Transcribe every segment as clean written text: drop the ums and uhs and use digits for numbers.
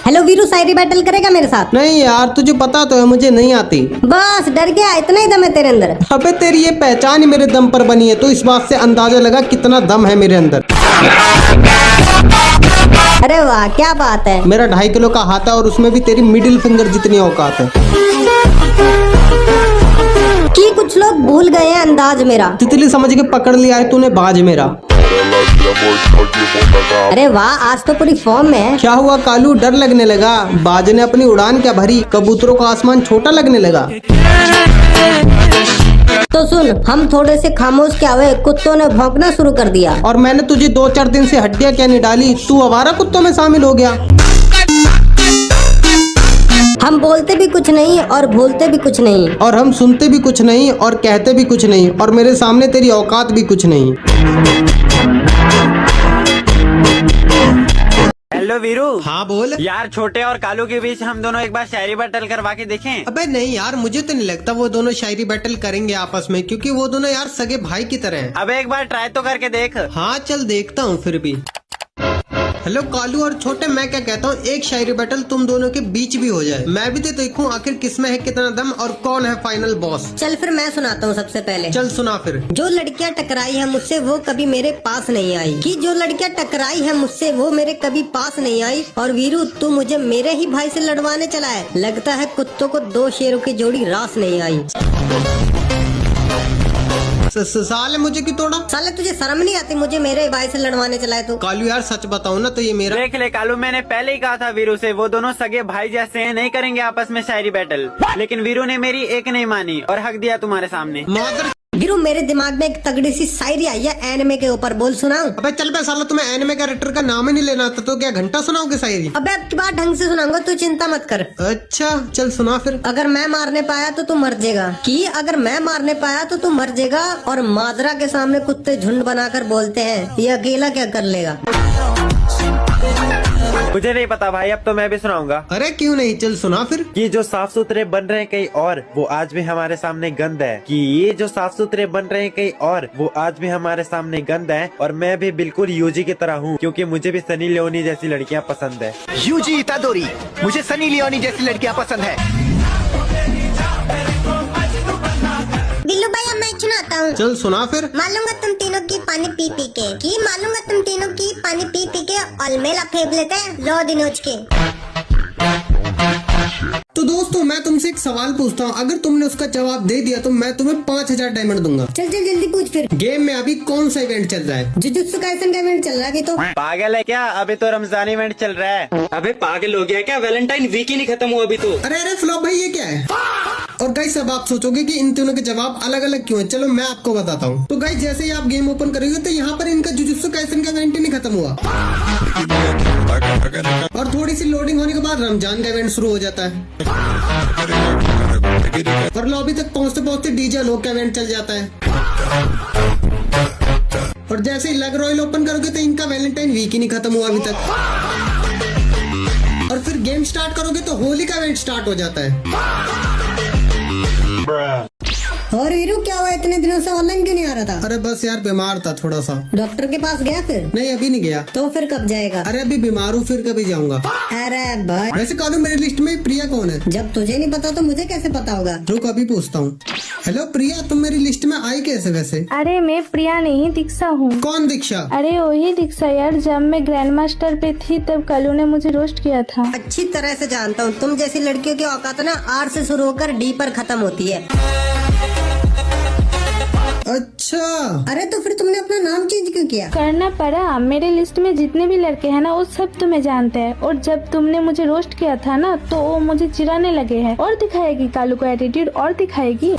Hello Veeru, शायरी battle करेगा मेरे साथ? नहीं यार, तुझे पता तो है मुझे नहीं आती। बस डर गया, इतना ही दम है तेरे अंदर? अबे तेरी ये पहचान ही मेरे दम पर बनी है, तो इस बात से अंदाजा लगा कितना दम है मेरे अंदर। अरे वाह, क्या बात है। मेरा 2.5 किलो का हाथ है और उसमें भी तेरी मिडिल फिंगर जितनी औकात है। कि कुछ लोग भूल गए हैं अंदाज मेरा। तितली समझ के पकड़ लिया है तूने बाज मेरा। अरे वाह, आज तो पूरी फॉर्म में है। क्या हुआ कालू, डर लगने लगा? बाज ने अपनी उड़ान क्या भरी, कबूतरों का आसमान छोटा लगने लगा। तो सुन, हम थोड़े से खामोश क्या हुए, कुत्तों ने भौंकना शुरू कर दिया। और मैंने तुझे 2-4 दिन से हड्डियां क्या नहीं डाली, तू आवारा कुत्तों में शामिल हो गया। हम बोलते भी कुछ नहीं और भूलते भी कुछ नहीं, और हम सुनते भी कुछ नहीं और कहते भी कुछ नहीं, और मेरे सामने तेरी औकात भी कुछ नहीं। हेलो वीरू। हाँ बोल। यार छोटे और कालू के बीच हम दोनों एक बार शायरी बैटल करवा के देखें। अबे नहीं यार, मुझे तो नहीं लगता वो दोनों शायरी बैटल करेंगे आपस में, क्योंकि वो दोनों यार सगे भाई की तरह हैं। अबे एक बार ट्राई तो करके देख। हाँ चल देखता हूँ फिर भी। हेलो कालू और छोटे, मैं क्या कहता हूँ, एक शायरी बैटल तुम दोनों के बीच भी हो जाए। मैं भी तो देखूं आखिर किसमें है कितना दम और कौन है फाइनल बॉस। चल फिर मैं सुनाता हूँ सबसे पहले। चल सुना फिर। जो लड़कियां टकराई है मुझसे वो कभी मेरे पास नहीं आई, कि जो लड़कियां टकराई है मुझसे वो मेरे कभी पास नहीं आई। और वीरू, तू मुझे मेरे ही भाई से लड़वाने चला है। लगता है कुत्तों को 2 शेरों की जोड़ी रास नहीं आई। साले मुझे क्यों तोड़ा? साले तुझे शर्म नहीं आती मुझे मेरे भाई से लड़वाने चला है तू? कालू यार सच बताओ ना, तो ये मेरा। देख ले कालू, मैंने पहले ही कहा था वीरू से, वो दोनों सगे भाई जैसे हैं, नहीं करेंगे आपस में शायरी बैटल। लेकिन वीरू ने मेरी एक नहीं मानी और हक दिया तुम्हारे सामने। मादर। वीरू, मेरे दिमाग में एक तगड़ी सी शायरी आई है एनिमे के ऊपर, बोल सुनाऊं? अबे चल बे साला, तुम्हें एनिमे कैरेक्टर का नाम ही नहीं लेना आता तो क्या घंटा सुनाओगे शायरी? अबे अब की बार ढंग से सुनाऊंगा, तू चिंता मत कर। अच्छा चल सुना फिर। अगर मैं मारने पाया तो तू मर जाएगा, कि अगर मैं मारने पाया तो तू मर जाएगा। और माजरा के सामने कुत्ते झुंड बनाकर बोलते हैं, ये अकेला क्या कर लेगा। मुझे नहीं पता भाई, अब तो मैं भी सुनाऊंगा। अरे क्यों नहीं, चल सुना फिर। कि जो साफ सुथरे बन रहे हैं कहीं और, वो आज भी हमारे सामने गंद है। कि ये जो साफ सुथरे बन रहे हैं कहीं और, वो आज भी हमारे सामने गंद है। और मैं भी बिल्कुल यूजी की तरह हूँ, क्योंकि मुझे भी सनी लियोनी जैसी लड़कियाँ पसंद है। यूजी इतादोरी, मुझे सनी लियोनी जैसी लड़कियाँ पसंद है। बिल्लू भाई, अब मैं सुनाता हूँ। चल सुना फिर। मालूंगा तुम तीनों की पानी पी पी के, कि मालूंगा तुम तीनों की पानी पी पी के, अलमेला फेंक लेते हैं लो दिनोज के। तो दोस्तों मैं तुमसे एक सवाल पूछता हूँ, अगर तुमने उसका जवाब दे दिया तो मैं तुम्हें 5000 डायमंड दूंगा। चल चल जल्दी पूछ फिर। गेम में अभी कौन सा इवेंट चल रहा है? जुजुत्सु काइसन का इवेंट चल रहा है अभी तो। पागल है क्या, अभी तो रमजान इवेंट चल रहा है। अबे पागल हो गया क्या, वैलेंटाइन वीक ही नहीं खत्म हुआ अभी तो। अरे फ्लॉप भाई, ये क्या है? और गाइस अब आप सोचोगे कि इन तीनों के जवाब अलग अलग क्यों है, चलो मैं आपको बताता हूँ। तो गाइस जैसे ही आप गेम ओपन करोगे तो यहाँ पर इनका जुजुत्सु काइसन का इवेंट ही नहीं खत्म हुआ, और थोड़ी सी लोडिंग होने के बाद रमजान का इवेंट शुरू हो जाता है, और लॉबी तक पहुँचते पहुँचते डीजे लोग का इवेंट चल जाता है। और जैसे ही लग रॉयल ओपन करोगे तो इनका वैलेंटाइन वीक ही नहीं खत्म हुआ अभी तक, और फिर गेम स्टार्ट करोगे तो होली का इवेंट स्टार्ट हो जाता है। और वीरू, क्या हुआ, इतने दिनों से ऑनलाइन क्यों नहीं आ रहा था? अरे बस यार बीमार था थोड़ा सा। डॉक्टर के पास गया फिर? नहीं अभी नहीं गया। तो फिर कब जाएगा? अरे अभी बीमार हूँ, फिर कभी जाऊंगा। अरे भाई, वैसे कालू मेरी लिस्ट में प्रिया कौन है? जब तुझे नहीं पता तो मुझे कैसे पता होगा? रुक अभी पूछता हूँ। हेलो प्रिया, तुम मेरी लिस्ट में आई कैसे वैसे? अरे मैं प्रिया नहीं, दीक्षा हूँ। कौन दीक्षा? अरे वही दीक्षा यार, जब मैं ग्रैंड मास्टर पे थी तब कलू ने मुझे रोस्ट किया था। अच्छी तरह से जानता हूँ, तुम जैसी लड़कियों की औकात ना आर से शुरू होकर डी पर खत्म होती है। अच्छा। अरे तो फिर तुमने अपना नाम चेंज क्यों किया? करना पड़ा, मेरे लिस्ट में जितने भी लड़के हैं ना वो सब तुम्हें जानते हैं। और जब तुमने मुझे रोस्ट किया था ना तो वो मुझे चिढ़ाने लगे हैं, और दिखाएगी कालू को एटीट्यूड, और दिखाएगी।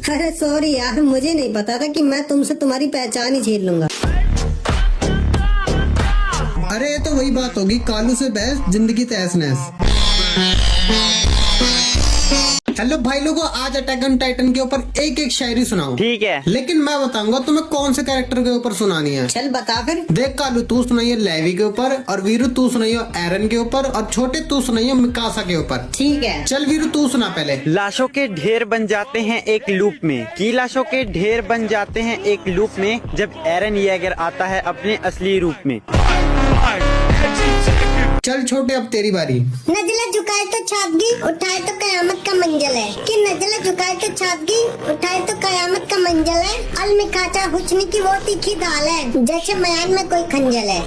अरे सॉरी यार, मुझे नहीं पता था कि मैं तुमसे तुम्हारी पहचान ही छीन लूंगा। अरे ये तो वही बात होगी, कालू से बहस जिंदगी तहस नहस। हेलो भाई लोगों, आज अटैक ऑन टाइटन के ऊपर एक एक शायरी सुनाऊं। ठीक है, लेकिन मैं बताऊंगा तुम्हें कौन से कैरेक्टर के ऊपर सुनानी है। चल बता फिर। देख कालू, तू सुनाइए लेवी के ऊपर, और वीरू तू सुनाइयो एरन के ऊपर, और छोटे तू सुनाइयो मिकासा के ऊपर। ठीक है। चल वीरू तू सुना पहले। लाशों के ढेर बन जाते हैं एक लूप में, की लाशों के ढेर बन जाते हैं एक लूप में, जब एरन येगर आता है अपने असली रूप में। चल छोटे अब तेरी बारी। नजला झुकाए तो छापगी, उठाए तो कयामत का मंजल है। कि नजला झुकाए तो छापगी, उठाए तो कयामत का मंजल है। अल में खाचा हुस्न की वो तीखी दाल है, जैसे मयान में कोई खंजल है।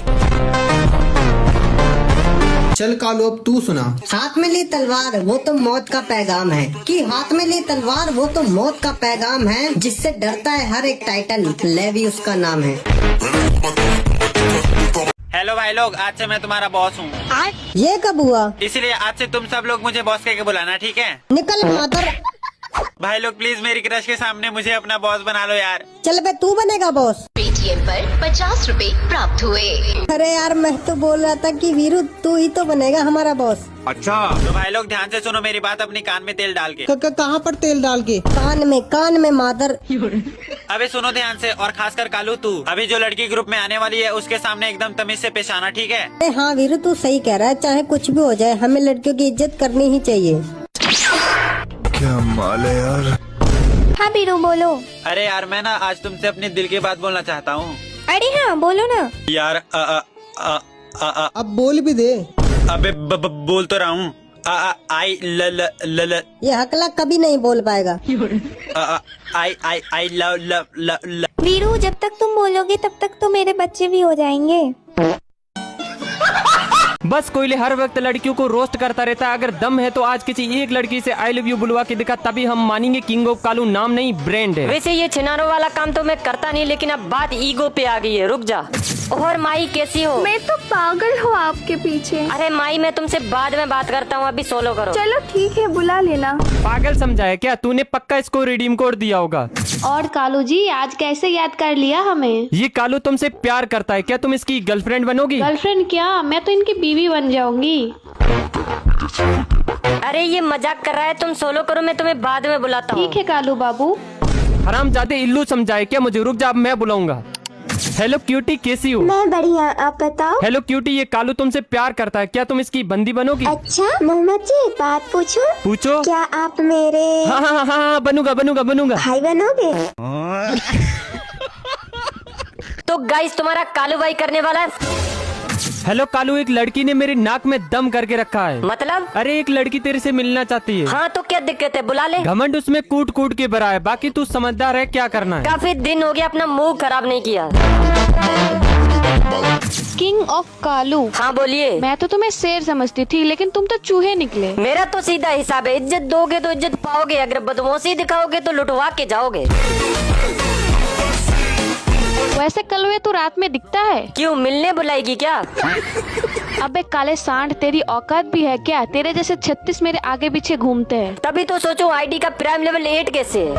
चल कालू अब तू सुना। हाथ में ली तलवार वो तो मौत का पैगाम है, कि हाथ में ली तलवार वो तो मौत का पैगाम है, जिससे डरता है हर एक टाइटन, लेवी उसका नाम है। हेलो भाई लोग, आज से मैं तुम्हारा बॉस हूँ। ये कब हुआ? इसीलिए आज से तुम सब लोग मुझे बॉस कह के बुलाना, ठीक है? निकल मातर। भाई लोग प्लीज मेरी क्रश के सामने मुझे अपना बॉस बना लो यार। चल बे तू बनेगा बॉस। पेटीएम पर 50 रुपए प्राप्त हुए। अरे यार मैं तो बोल रहा था कि वीरू तू ही तो बनेगा हमारा बॉस। अच्छा तो भाई लोग ध्यान से सुनो मेरी बात, अपनी कान में तेल डाल के। कहाँ पर तेल डाल के? कान में मादर। अबे सुनो ध्यान से, और खासकर कालू तू अभी जो लड़की ग्रुप में आने वाली है उसके सामने एकदम तमीज से पेश आना, ठीक है? अरे हाँ वीरू तू सही कह रहा है, चाहे कुछ भी हो जाए हमें लड़कियों की इज्जत करनी ही चाहिए। क्या माल है यार। हाँ बीरू बोलो। अरे यार मैं ना आज तुमसे अपनी दिल की बात बोलना चाहता हूँ। अरे हाँ बोलो ना। यार अब बोल भी दे। अबे बोल तो रहा हूँ। आई ल ये हकला कभी नहीं बोल पाएगा। आई लव वीरू जब तक तुम बोलोगे तब तक तो मेरे बच्चे भी हो जाएंगे। बस कोयले हर वक्त लड़कियों को रोस्ट करता रहता है। अगर दम है तो आज किसी एक लड़की से आई लव यू बुलवा के दिखा, तभी हम मानेंगे किंग ऑफ कालू नाम नहीं ब्रांड है। वैसे ये छिनारों वाला काम तो मैं करता नहीं, लेकिन अब बात ईगो पे आ गई है। रुक जा। और माई कैसी हो? मैं तो पागल हूँ आपके पीछे। अरे माई मैं तुमसे बाद में बात करता हूँ, अभी सोलो करो। चलो ठीक है बुला लेना। पागल समझा है क्या तूने? पक्का इसको रिडीम कोड दिया होगा। और कालू जी आज कैसे याद कर लिया हमें? ये कालू तुमसे प्यार करता है क्या? तुम इसकी गर्लफ्रेंड बनोगी? गर्लफ्रेंड क्या, मैं तो इनकी बीवी बन जाऊंगी। अरे ये मजाक कर रहा है, तुम सोलो करो, मैं तुम्हें बाद में बुलाता हूँ। ठीक है कालू बाबू। हरामजादे इल्लू समझाए क्या मुझे? रुक जा अब मैं बुलाऊंगा। हेलो क्यूटी कैसी हो? मैं बढ़िया, आप बताओ। हेलो क्यूटी, ये कालू तुमसे प्यार करता है क्या? तुम इसकी बंदी बनोगी? अच्छा मोहम्मद जी एक बात पूछूं? पूछो। क्या आप मेरे हाँ बनूंगा। भाई बनोगे? तो गाइस तुम्हारा कालू भाई करने वाला है। हेलो कालू, एक लड़की ने मेरी नाक में दम करके रखा है। मतलब? अरे एक लड़की तेरे से मिलना चाहती है। हाँ तो क्या दिक्कत है, बुला ले। घमंड उसमें कूट कूट के भरा है, बाकी तू समझदार है, क्या करना है? काफी दिन हो गया अपना मुंह खराब नहीं किया। King of Kalu. हाँ बोलिए। मैं तो तुम्हें शेर समझती थी, लेकिन तुम तो चूहे निकले। मेरा तो सीधा हिसाब है, इज्जत दोगे तो इज्जत पाओगे, अगर बदमाशी दिखाओगे तो लुटवा के जाओगे। वैसे कलवे तो रात में दिखता है। क्यों, मिलने बुलाएगी क्या? अबे काले सांड, तेरी औकात भी है क्या? तेरे जैसे 36 मेरे आगे पीछे घूमते हैं। तभी तो सोचो आईडी का प्राइम लेवल 8 कैसे है।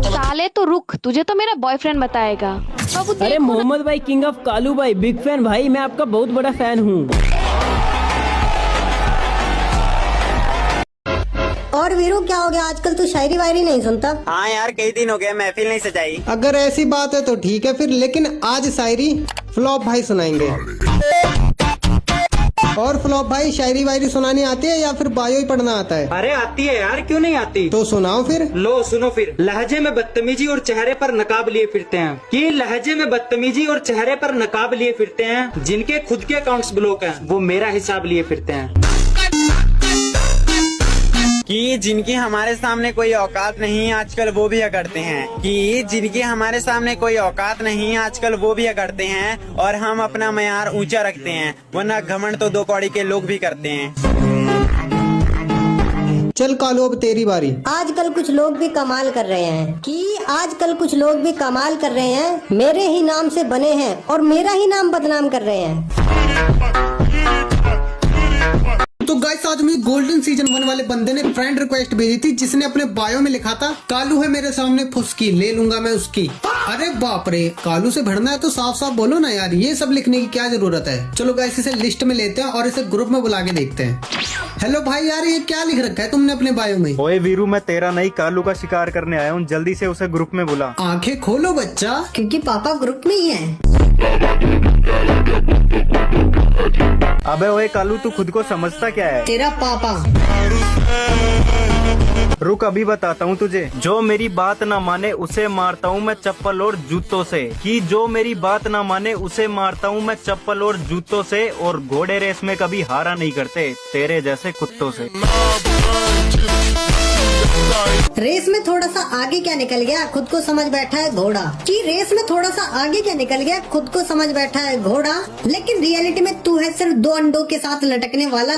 साले तो रुक, तुझे तो मेरा बॉयफ्रेंड बताएगा। अरे मोहम्मद भाई, किंग ऑफ कालू भाई, बिग फैन भाई, मैं आपका बहुत बड़ा फैन हूँ। और वीरू क्या हो गया आजकल, तू शायरी वायरी नहीं सुनता? हाँ यार कई दिन हो गए महफिल नहीं सजाई। अगर ऐसी बात है तो ठीक है फिर, लेकिन आज शायरी फ्लॉप भाई सुनाएंगे। और फ्लॉप भाई शायरी वायरी सुनानी आती है या फिर बायो ही पढ़ना आता है? अरे आती है यार, क्यों नहीं आती? तो सुनाओ फिर। लो सुनो फिर। लहजे में बदतमीजी और चेहरे पर नकाब लिए फिरते हैं, कि लहजे में बदतमीजी और चेहरे पर नकाब लिए फिरते हैं, जिनके खुद के अकाउंट्स ब्लॉक हैं वो मेरा हिसाब लिए फिरते हैं। कि जिनकी हमारे सामने कोई औकात नहीं आजकल वो भी अकड़ते हैं, कि जिनकी हमारे सामने कोई औकात नहीं आजकल वो भी अकड़ते हैं, और हम अपना मयार ऊंचा रखते हैं, वरना घमंड तो 2 कौड़ी के लोग भी करते हैं। चल कालू अब तेरी बारी। आजकल कुछ लोग भी कमाल कर रहे हैं, कि आजकल कुछ लोग भी कमाल कर रहे हैं, मेरे ही नाम से बने हैं और मेरा ही नाम बदनाम कर रहे हैं। तो गाइस आज मुझे गोल्डन सीजन 1 वाले बंदे ने फ्रेंड रिक्वेस्ट भेजी थी, जिसने अपने बायो में लिखा था कालू है मेरे सामने फुसकी, ले लूंगा मैं उसकी। अरे बाप रे, कालू से भिड़ना है तो साफ साफ बोलो ना यार, ये सब लिखने की क्या जरूरत है। चलो गाइस इसे लिस्ट में लेते हैं और इसे ग्रुप में बुला के देखते हैं। हेलो भाई यार, ये क्या लिख रखा है तुमने अपने बायो में? ओए वीरू, मैं तेरा नहीं कालू का शिकार करने आया हूँ, जल्दी से उसे ग्रुप में बुला। आंखें खोलो बच्चा, क्योंकि पापा ग्रुप में ही है। अबे ओए कालू, तू खुद को समझता क्या है? तेरा पापा। रुक अभी बताता हूँ तुझे। जो मेरी बात ना माने उसे मारता हूँ मैं चप्पल और जूतों से। कि जो मेरी बात ना माने उसे मारता हूँ मैं चप्पल और जूतों से। और घोड़े रेस में कभी हारा नहीं करते तेरे जैसे कुत्तों से। रेस में थोड़ा सा आगे क्या निकल गया, खुद को समझ बैठा है घोड़ा। कि रेस में थोड़ा सा आगे क्या निकल गया, खुद को समझ बैठा है घोड़ा। लेकिन रियलिटी में तू है सिर्फ 2 अंडों के साथ लटकने वाला।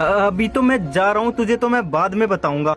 अभी तो मैं जा रहा हूँ, तुझे तो मैं बाद में बताऊंगा।